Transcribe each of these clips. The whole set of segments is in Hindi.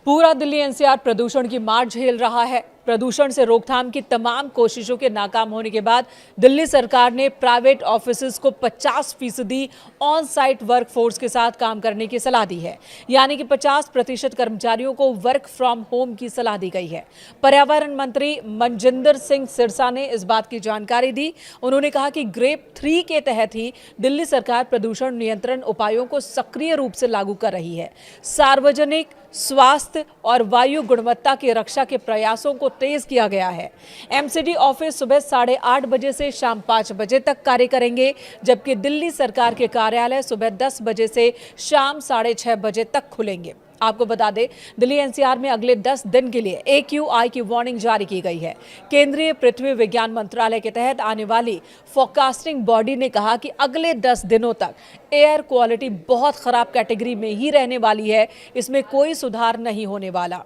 पूरा दिल्ली एनसीआर प्रदूषण की मार झेल रहा है। प्रदूषण से रोकथाम की तमाम कोशिशों के नाकाम होने के बाद दिल्ली सरकार ने प्राइवेट ऑफिसेज को 50% ऑन साइट वर्क फोर्स के साथ काम करने की सलाह दी है। यानी कि 50% कर्मचारियों को वर्क फ्रॉम होम की सलाह दी गई है। पर्यावरण मंत्री मनजिंदर सिंह सिरसा ने इस बात की जानकारी दी। उन्होंने कहा कि ग्रेप 3 के तहत ही दिल्ली सरकार प्रदूषण नियंत्रण उपायों को सक्रिय रूप से लागू कर रही है। सार्वजनिक स्वास्थ्य और वायु गुणवत्ता की रक्षा के प्रयासों को तेज किया गया है। एमसीडी ऑफिस सुबह 8:30 बजे से शाम 5 बजे तक कार्य करेंगे, जबकि दिल्ली सरकार के कार्यालय सुबह 10 बजे से शाम 6:30 बजे तक खुलेंगे। आपको बता दें, दिल्ली एनसीआर में अगले 10 दिन के लिए AQI की वार्निंग जारी की गई है। केंद्रीय पृथ्वी विज्ञान मंत्रालय के तहत आने वाली फोरकास्टिंग बॉडी ने कहा कि अगले 10 दिनों तक एयर क्वालिटी बहुत खराब कैटेगरी में ही रहने वाली है, इसमें कोई सुधार नहीं होने वाला।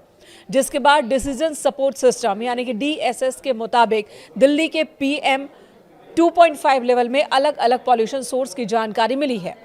जिसके बाद डिसीजन सपोर्ट सिस्टम यानी कि DSS के मुताबिक दिल्ली के PM 2.5 लेवल में अलग अलग पॉल्यूशन सोर्स की जानकारी मिली है।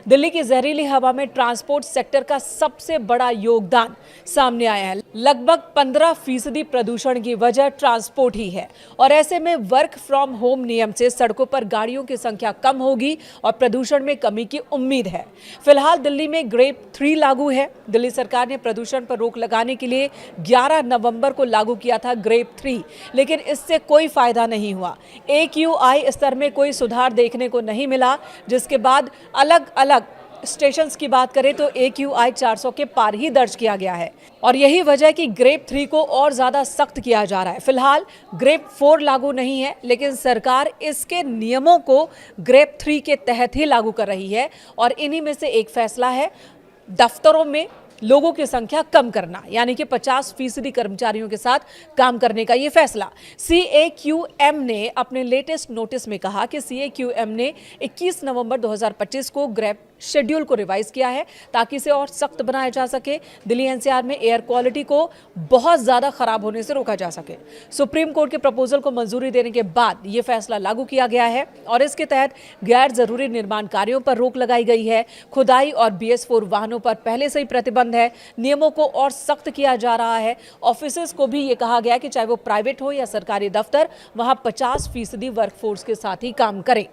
दिल्ली की जहरीली हवा में ट्रांसपोर्ट सेक्टर का सबसे बड़ा योगदान सामने आया है। लगभग 15% प्रदूषण की वजह ट्रांसपोर्ट ही है और ऐसे में वर्क फ्रॉम होम नियम से सड़कों पर गाड़ियों की संख्या कम होगी और प्रदूषण में कमी की उम्मीद है। फिलहाल दिल्ली में ग्रेप 3 लागू है। दिल्ली सरकार ने प्रदूषण पर रोक लगाने के लिए 11 नवंबर को लागू किया था ग्रेप 3, लेकिन इससे कोई फायदा नहीं हुआ। AQI स्तर में कोई सुधार देखने को नहीं मिला, जिसके बाद अलग अलग स्टेशंस की बात करें तो AQI 400 के पार ही दर्ज किया गया है और यही वजह है कि ग्रेप 3 को और ज्यादा सख्त किया जा रहा है। फिलहाल ग्रेप 4 लागू नहीं है, लेकिन सरकार इसके नियमों को ग्रेप 3 के तहत ही लागू कर रही है और इन्हीं में से एक फैसला है दफ्तरों में लोगों की संख्या कम करना, यानी कि 50% कर्मचारियों के साथ काम करने का ये फैसला। CAQM ने अपने लेटेस्ट नोटिस में कहा कि CAQM ने 21 नवंबर 2025 को ग्रेप शेड्यूल को रिवाइज किया है ताकि इसे और सख्त बनाया जा सके, दिल्ली एनसीआर में एयर क्वालिटी को बहुत ज्यादा खराब होने से रोका जा सके। सुप्रीम कोर्ट के प्रपोजल को मंजूरी देने के बाद यह फैसला लागू किया गया है और इसके तहत गैर जरूरी निर्माण कार्यों पर रोक लगाई गई है। खुदाई और BS4 वाहनों पर पहले से ही प्रतिबंध है। नियमों को और सख्त किया जा रहा है। ऑफिसेज को भी ये कहा गया कि चाहे वो प्राइवेट हो या सरकारी दफ्तर, वहां 50% वर्कफोर्स के साथ ही काम करें।